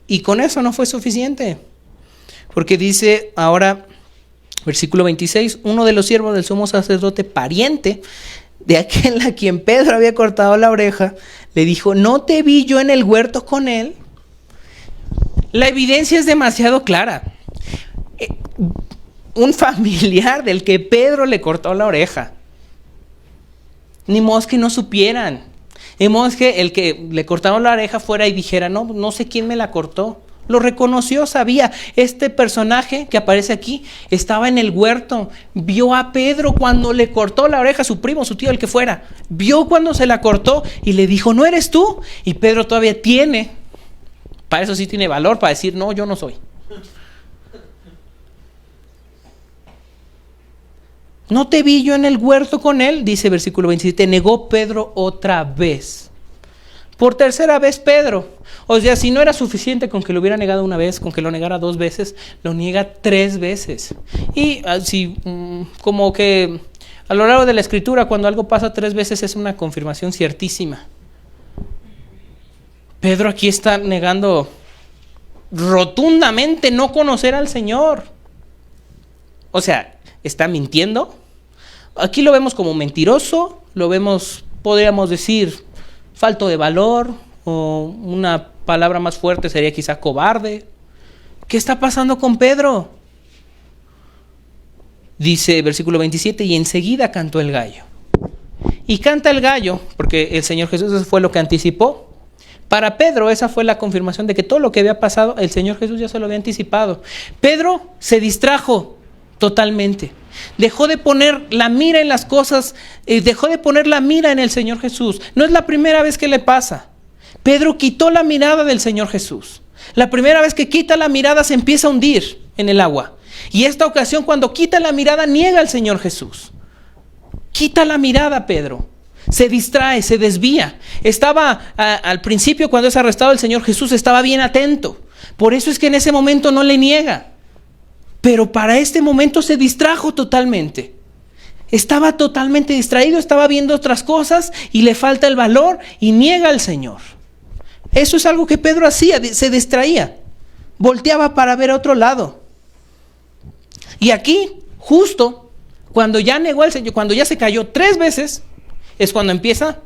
Y con eso no fue suficiente. Porque dice ahora, versículo 26, uno de los siervos del sumo sacerdote, pariente de aquel a quien Pedro había cortado la oreja, le dijo, ¿no te vi yo en el huerto con él? La evidencia es demasiado clara. Un familiar del que Pedro le cortó la oreja. Ni modo que no supieran. Ni modo que el que le cortaron la oreja fuera y dijera, no sé quién me la cortó. Lo reconoció, sabía. Este personaje que aparece aquí estaba en el huerto. Vio a Pedro cuando le cortó la oreja, su primo, su tío, el que fuera. Vio cuando se la cortó y le dijo, ¿no eres tú? Y Pedro todavía tiene, para eso sí tiene valor, para decir, no, yo no soy. ¿No te vi yo en el huerto con él? Dice versículo 27, negó Pedro otra vez. Por tercera vez Pedro. O sea, si no era suficiente con que lo hubiera negado una vez, con que lo negara 2 veces, lo niega 3 veces. Y así, como que a lo largo de la escritura, cuando algo pasa 3 veces es una confirmación ciertísima. Pedro aquí está negando rotundamente no conocer al Señor. O sea, está mintiendo. Aquí lo vemos como mentiroso, lo vemos, podríamos decir, falto de valor, o una palabra más fuerte sería quizá cobarde. ¿Qué está pasando con Pedro? Dice versículo 27, y enseguida cantó el gallo. Y canta el gallo, porque el Señor Jesús, eso fue lo que anticipó. Para Pedro esa fue la confirmación de que todo lo que había pasado, el Señor Jesús ya se lo había anticipado. Pedro se distrajo totalmente. Dejó de poner la mira en las cosas, dejó de poner la mira en el Señor Jesús. No es la primera vez que le pasa. Pedro quitó la mirada del Señor Jesús. La primera vez que quita la mirada se empieza a hundir en el agua. Y esta ocasión, cuando quita la mirada, niega al Señor Jesús. Quita la mirada, Pedro. Se distrae, se desvía. Estaba al principio, cuando es arrestado el Señor Jesús, estaba bien atento. Por eso es que en ese momento no le niega. Pero para este momento se distrajo totalmente. Estaba totalmente distraído, estaba viendo otras cosas y le falta el valor y niega al Señor. Eso es algo que Pedro hacía, se distraía. Volteaba para ver a otro lado. Y aquí, justo cuando ya negó al Señor, cuando ya se cayó 3 veces, es cuando empieza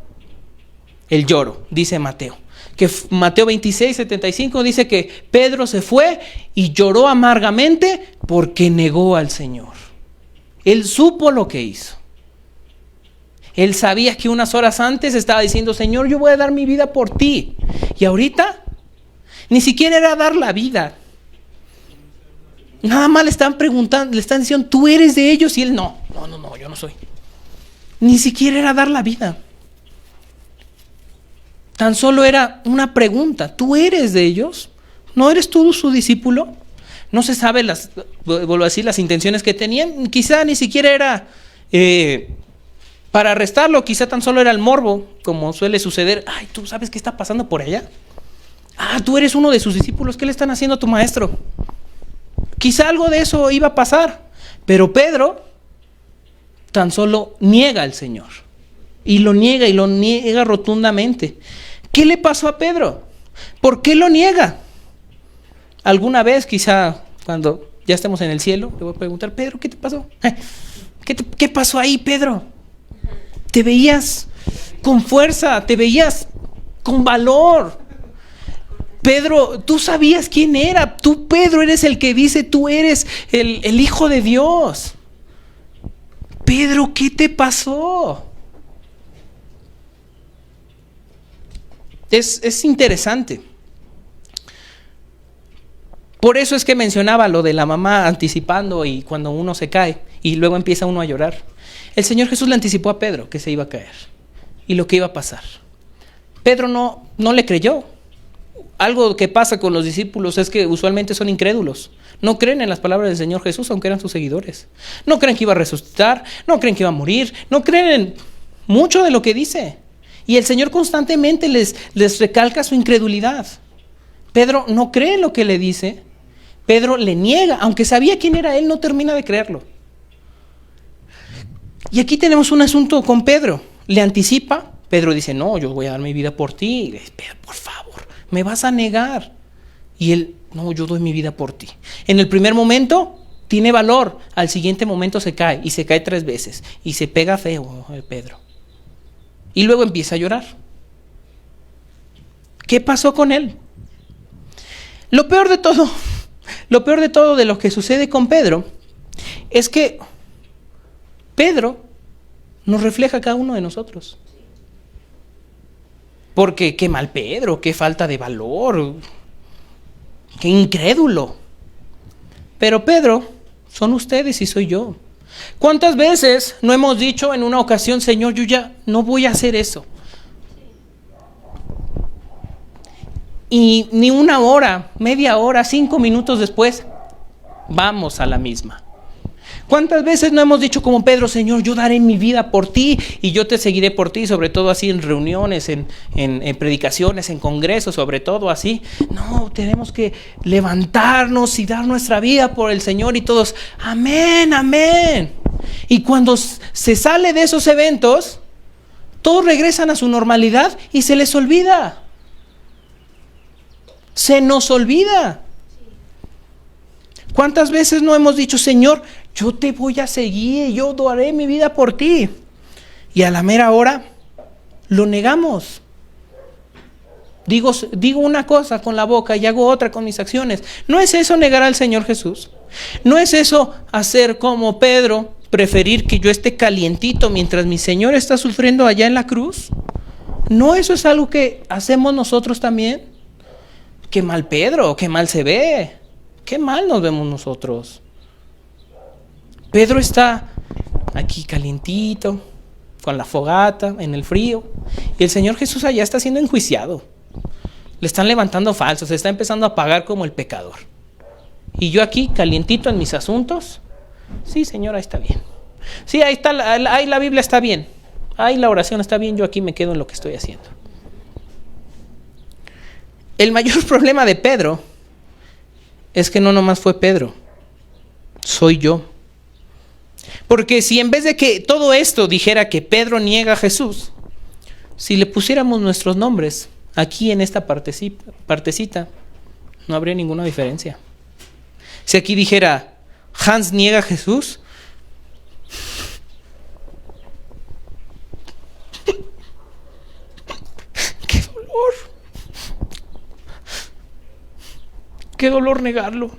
el lloro, dice Mateo. Que Mateo 26, 75 dice que Pedro se fue y lloró amargamente porque negó al Señor. Él supo lo que hizo. Él sabía que unas horas antes estaba diciendo, Señor, yo voy a dar mi vida por ti. Y ahorita, ni siquiera era dar la vida. Nada más le están preguntando, le están diciendo, ¿tú eres de ellos? Y él, no, yo no soy. Ni siquiera era dar la vida. Tan solo era una pregunta, ¿tú eres de ellos? ¿No eres tú su discípulo? No se sabe vuelvo a decir, las intenciones que tenían. Quizá ni siquiera era para arrestarlo, quizá tan solo era el morbo, como suele suceder. Ay, ¿tú sabes qué está pasando por allá? Ah, tú eres uno de sus discípulos, ¿qué le están haciendo a tu maestro? Quizá algo de eso iba a pasar, pero Pedro tan solo niega al Señor. Y lo niega rotundamente. ¿Qué le pasó a Pedro? ¿Por qué lo niega? Alguna vez, quizá cuando ya estemos en el cielo, le voy a preguntar, Pedro, ¿qué te pasó? ¿Qué pasó ahí, Pedro? Te veías con fuerza, te veías con valor. Pedro, tú sabías quién era. Tú, Pedro, eres el que dice, tú eres el Hijo de Dios. Pedro, ¿qué te pasó? Es interesante. Por eso es que mencionaba lo de la mamá anticipando y cuando uno se cae y luego empieza uno a llorar. El Señor Jesús le anticipó a Pedro que se iba a caer y lo que iba a pasar. Pedro no le creyó. Algo que pasa con los discípulos es que usualmente son incrédulos. No creen en las palabras del Señor Jesús, aunque eran sus seguidores. No creen que iba a resucitar, no creen que iba a morir, no creen en mucho de lo que dice. Y el Señor constantemente les recalca su incredulidad. Pedro no cree en lo que le dice. Pedro le niega, aunque sabía quién era él, no termina de creerlo. Y aquí tenemos un asunto con Pedro. Le anticipa. Pedro dice, no, yo voy a dar mi vida por ti. Y le dice, por favor, me vas a negar. Y él, no, yo doy mi vida por ti. En el primer momento tiene valor. Al siguiente momento se cae. Y se cae 3 veces. Y se pega feo Pedro. Y luego empieza a llorar. ¿Qué pasó con él? Lo peor de todo de lo que sucede con Pedro es que Pedro nos refleja a cada uno de nosotros. Porque qué mal Pedro, qué falta de valor, qué incrédulo. Pero Pedro son ustedes y soy yo. ¿Cuántas veces no hemos dicho en una ocasión, Señor, yo ya no voy a hacer eso? Y ni una hora, media hora, 5 minutos después, vamos a la misma. ¿Cuántas veces no hemos dicho como Pedro, Señor, yo daré mi vida por ti y yo te seguiré por ti, sobre todo así en reuniones, en predicaciones, en congresos, sobre todo así? No, tenemos que levantarnos y dar nuestra vida por el Señor y todos, amén, amén. Y cuando se sale de esos eventos, todos regresan a su normalidad y se les olvida. Se nos olvida. ¿Cuántas veces no hemos dicho, Señor, yo te voy a seguir, yo daré mi vida por ti? Y a la mera hora lo negamos. Digo una cosa con la boca y hago otra con mis acciones. ¿No es eso negar al Señor Jesús? ¿No es eso hacer como Pedro, preferir que yo esté calientito mientras mi Señor está sufriendo allá en la cruz? ¿No eso es algo que hacemos nosotros también? Qué mal Pedro, qué mal se ve, qué mal nos vemos nosotros. Pedro está aquí calientito, con la fogata, en el frío, y el Señor Jesús allá está siendo enjuiciado. Le están levantando falsos, se está empezando a pagar como el pecador. Y yo aquí calientito en mis asuntos. Sí, Señor, ahí está bien. Sí, ahí la Biblia está bien. Ahí la oración está bien, yo aquí me quedo en lo que estoy haciendo. El mayor problema de Pedro es que no nomás fue Pedro, soy yo. Porque si en vez de que todo esto dijera que Pedro niega a Jesús, si le pusiéramos nuestros nombres aquí en esta partecita, no habría ninguna diferencia. Si aquí dijera Hans niega a Jesús, ¡qué dolor! ¡Qué dolor negarlo!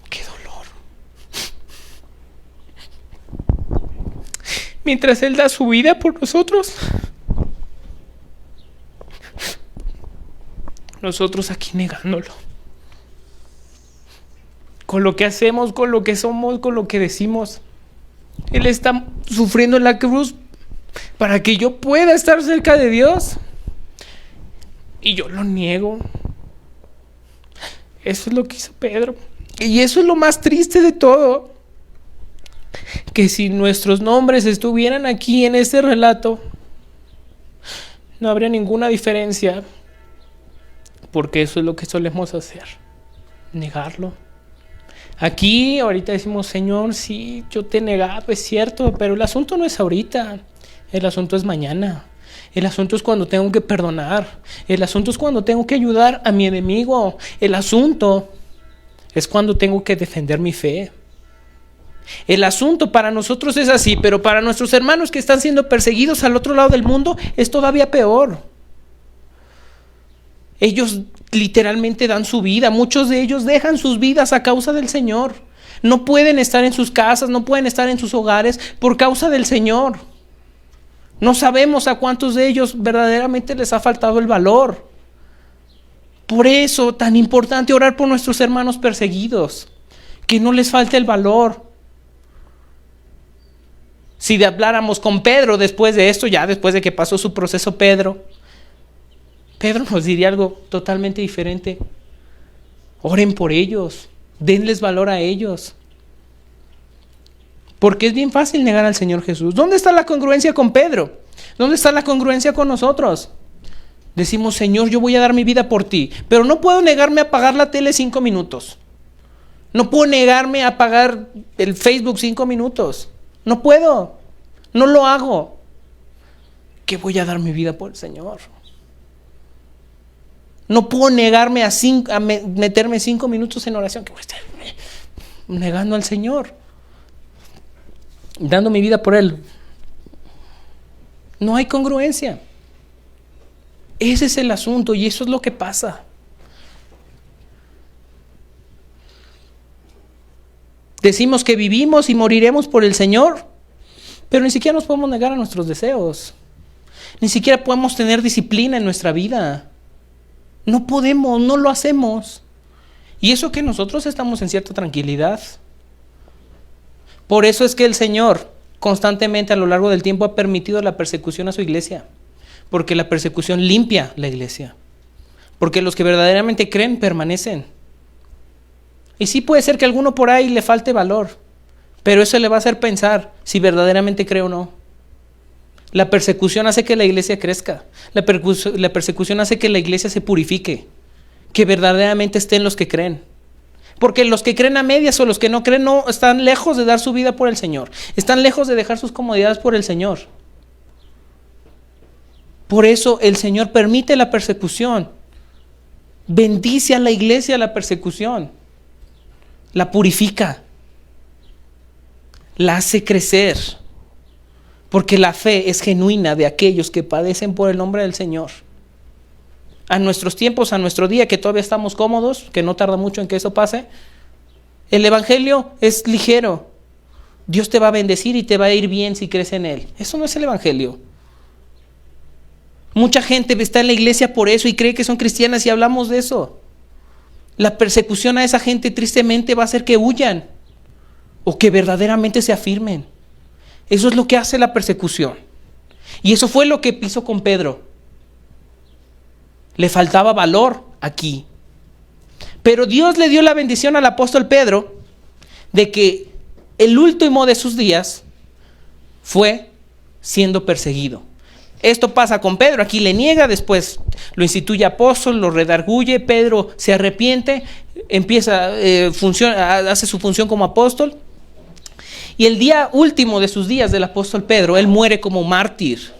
¡Qué dolor! Mientras Él da su vida por nosotros, nosotros aquí negándolo. Con lo que hacemos, con lo que somos, con lo que decimos. Él está sufriendo en la cruz para que yo pueda estar cerca de Dios. Y yo lo niego. Eso es lo que hizo Pedro. Y eso es lo más triste de todo. Que si nuestros nombres estuvieran aquí en este relato, no habría ninguna diferencia. Porque eso es lo que solemos hacer. Negarlo. Aquí ahorita decimos, Señor, sí, yo te he negado, es cierto. Pero el asunto no es ahorita. El asunto es mañana. El asunto es cuando tengo que perdonar. El asunto es cuando tengo que ayudar a mi enemigo. El asunto es cuando tengo que defender mi fe. El asunto para nosotros es así, pero para nuestros hermanos que están siendo perseguidos al otro lado del mundo es todavía peor. Ellos literalmente dan su vida. Muchos de ellos dejan sus vidas a causa del Señor. No pueden estar en sus casas, no pueden estar en sus hogares por causa del Señor. No sabemos a cuántos de ellos verdaderamente les ha faltado el valor. Por eso, tan importante orar por nuestros hermanos perseguidos, que no les falte el valor. Si habláramos con Pedro después de esto, ya después de que pasó su proceso Pedro nos diría algo totalmente diferente. Oren por ellos, denles valor a ellos. Porque es bien fácil negar al Señor Jesús. ¿Dónde está la congruencia con Pedro? ¿Dónde está la congruencia con nosotros? Decimos, Señor, yo voy a dar mi vida por ti, pero no puedo negarme a apagar la tele 5 minutos. No puedo negarme a apagar el Facebook 5 minutos. No puedo. No lo hago. ¿Qué voy a dar mi vida por el Señor? No puedo negarme a meterme 5 minutos en oración. ¿Qué voy a estar negando al Señor? Dando mi vida por Él. No hay congruencia. Ese es el asunto y eso es lo que pasa. Decimos que vivimos y moriremos por el Señor, pero ni siquiera nos podemos negar a nuestros deseos. Ni siquiera podemos tener disciplina en nuestra vida. No podemos, no lo hacemos. Y eso que nosotros estamos en cierta tranquilidad. Por eso es que el Señor constantemente a lo largo del tiempo ha permitido la persecución a su iglesia. Porque la persecución limpia la iglesia. Porque los que verdaderamente creen permanecen. Y sí puede ser que a alguno por ahí le falte valor, pero eso le va a hacer pensar si verdaderamente cree o no. La persecución hace que la iglesia crezca. La persecución hace que la iglesia se purifique. Que verdaderamente estén los que creen. Porque los que creen a medias o los que no creen no están lejos de dar su vida por el Señor. Están lejos de dejar sus comodidades por el Señor. Por eso el Señor permite la persecución. Bendice a la iglesia la persecución. La purifica. La hace crecer. Porque la fe es genuina de aquellos que padecen por el nombre del Señor. A nuestros tiempos, a nuestro día, que todavía estamos cómodos, que no tarda mucho en que eso pase, el evangelio es ligero. Dios te va a bendecir y te va a ir bien si crees en Él. Eso no es el evangelio. Mucha gente está en la iglesia por eso y cree que son cristianas y hablamos de eso. La persecución a esa gente tristemente va a hacer que huyan o que verdaderamente se afirmen. Eso es lo que hace la persecución. Y eso fue lo que hizo con Pedro. Le faltaba valor aquí. Pero Dios le dio la bendición al apóstol Pedro de que el último de sus días fue siendo perseguido. Esto pasa con Pedro, aquí le niega, después lo instituye apóstol, lo redarguye, Pedro se arrepiente, hace su función como apóstol. Y el día último de sus días del apóstol Pedro, él muere como mártir.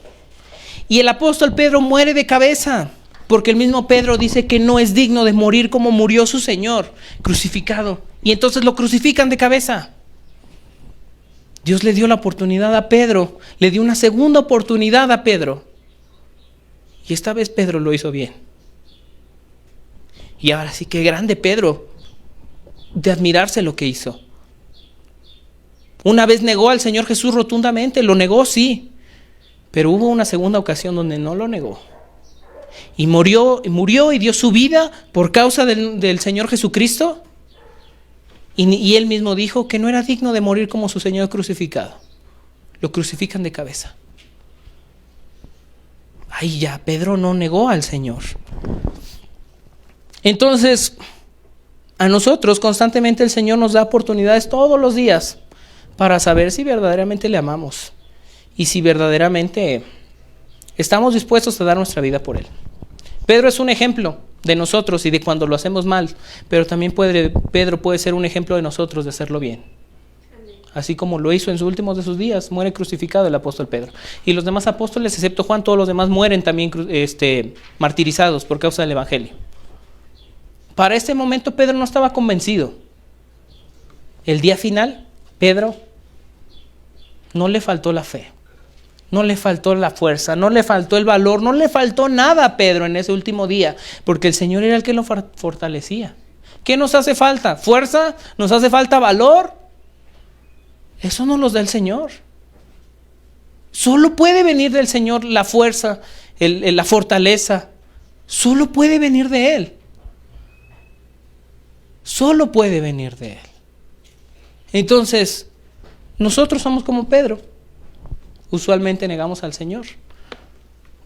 Y el apóstol Pedro muere de cabeza, porque el mismo Pedro dice que no es digno de morir como murió su Señor, crucificado. Y entonces lo crucifican de cabeza. Dios le dio la oportunidad a Pedro, le dio una segunda oportunidad a Pedro. Y esta vez Pedro lo hizo bien. Y ahora sí que grande Pedro, de admirarse lo que hizo. Una vez negó al Señor Jesús rotundamente, lo negó, sí, pero hubo una segunda ocasión donde no lo negó. Y murió y dio su vida por causa del Señor Jesucristo. Y él mismo dijo que no era digno de morir como su Señor crucificado. Lo crucifican de cabeza. Ahí ya, Pedro no negó al Señor. Entonces, a nosotros constantemente el Señor nos da oportunidades todos los días para saber si verdaderamente le amamos y si verdaderamente estamos dispuestos a dar nuestra vida por Él. Pedro es un ejemplo de nosotros y de cuando lo hacemos mal, pero también Pedro puede ser un ejemplo de nosotros de hacerlo bien. Así como lo hizo en sus últimos de sus días, muere crucificado el apóstol Pedro. Y los demás apóstoles, excepto Juan, todos los demás mueren también martirizados por causa del evangelio. Para este momento Pedro no estaba convencido. El día final, Pedro no le faltó la fe. No le faltó la fuerza, no le faltó el valor, no le faltó nada a Pedro en ese último día, porque el Señor era el que lo fortalecía. ¿Qué nos hace falta? ¿Fuerza? ¿Nos hace falta valor? Eso nos los da el Señor. Solo puede venir del Señor la fuerza, la fortaleza. Solo puede venir de Él. Solo puede venir de Él. Entonces, nosotros somos como Pedro. Usualmente negamos al Señor.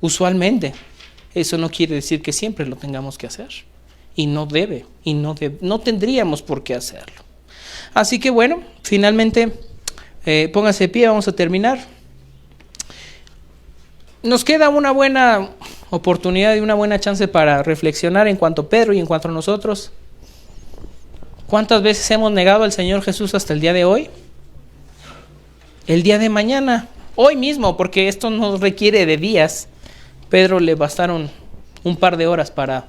Usualmente. Eso no quiere decir que siempre lo tengamos que hacer. Y no tendríamos por qué hacerlo. Así que bueno, finalmente, pónganse de pie, vamos a terminar. Nos queda una buena oportunidad y una buena chance para reflexionar en cuanto a Pedro y en cuanto a nosotros. ¿Cuántas veces hemos negado al Señor Jesús hasta el día de hoy? El día de mañana, hoy mismo, porque esto no requiere de días. Pedro le bastaron un par de horas para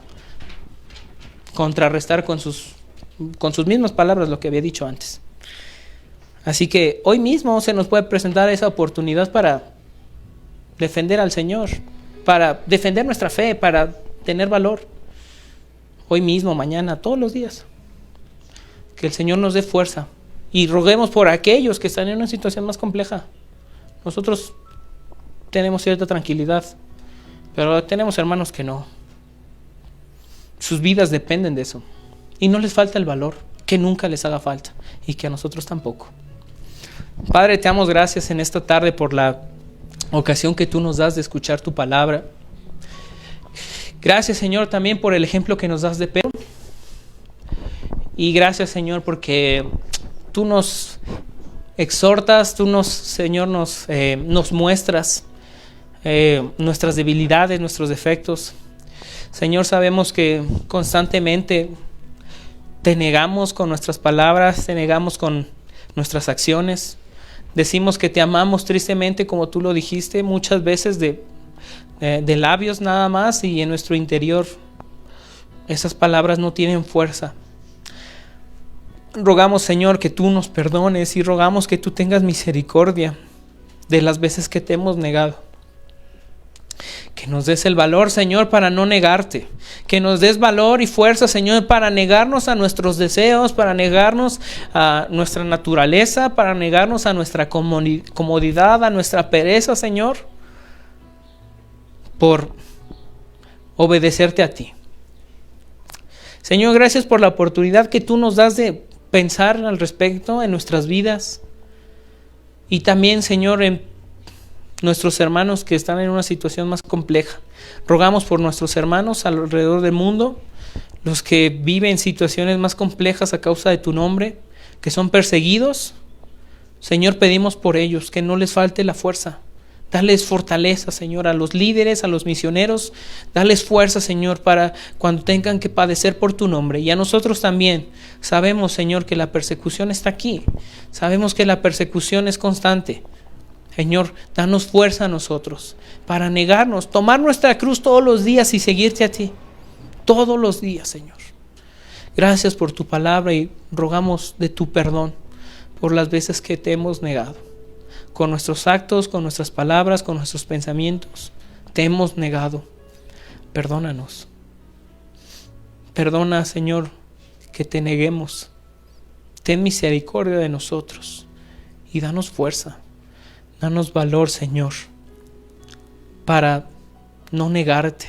contrarrestar con sus mismas palabras lo que había dicho antes. Así que hoy mismo se nos puede presentar esa oportunidad para defender al Señor, para defender nuestra fe, para tener valor. Hoy mismo, mañana, todos los días. Que el Señor nos dé fuerza y roguemos por aquellos que están en una situación más compleja. Nosotros tenemos cierta tranquilidad, pero tenemos hermanos que no. Sus vidas dependen de eso y no les falta el valor, que nunca les haga falta y que a nosotros tampoco. Padre, te damos gracias en esta tarde por la ocasión que tú nos das de escuchar tu palabra. Gracias, Señor, también por el ejemplo que nos das de Pedro. Y gracias, Señor, porque tú nos exhortas, tú Señor, nos muestras nuestras debilidades, nuestros defectos. Señor, sabemos que constantemente te negamos con nuestras palabras, te negamos con nuestras acciones. Decimos que te amamos tristemente, como tú lo dijiste, muchas veces de labios nada más, y en nuestro interior esas palabras no tienen fuerza. Rogamos, Señor, que tú nos perdones y rogamos que tú tengas misericordia de las veces que te hemos negado. Que nos des el valor, Señor, para no negarte. Que nos des valor y fuerza, Señor, para negarnos a nuestros deseos, para negarnos a nuestra naturaleza, para negarnos a nuestra comodidad, a nuestra pereza, Señor, por obedecerte a ti. Señor, gracias por la oportunidad que tú nos das de pensar al respecto en nuestras vidas y también, Señor, en nuestros hermanos que están en una situación más compleja. Rogamos por nuestros hermanos alrededor del mundo, los que viven situaciones más complejas a causa de tu nombre, que son perseguidos. Señor, pedimos por ellos que no les falte la fuerza. Dales fortaleza, Señor, a los líderes, a los misioneros. Dales fuerza, Señor, para cuando tengan que padecer por tu nombre. Y a nosotros también. Sabemos, Señor, que la persecución está aquí. Sabemos que la persecución es constante. Señor, danos fuerza a nosotros para negarnos, tomar nuestra cruz todos los días y seguirte a ti. Todos los días, Señor. Gracias por tu palabra y rogamos de tu perdón por las veces que te hemos negado. Con nuestros actos, con nuestras palabras, con nuestros pensamientos, te hemos negado. Perdónanos. Perdona, Señor, que te neguemos. Ten misericordia de nosotros y danos fuerza. Danos valor, Señor, para no negarte.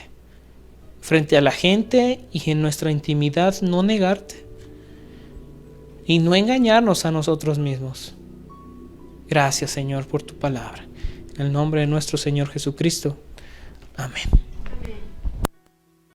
Frente a la gente y en nuestra intimidad, no negarte. Y no engañarnos a nosotros mismos. Gracias, Señor, por tu palabra. En el nombre de nuestro Señor Jesucristo. Amén.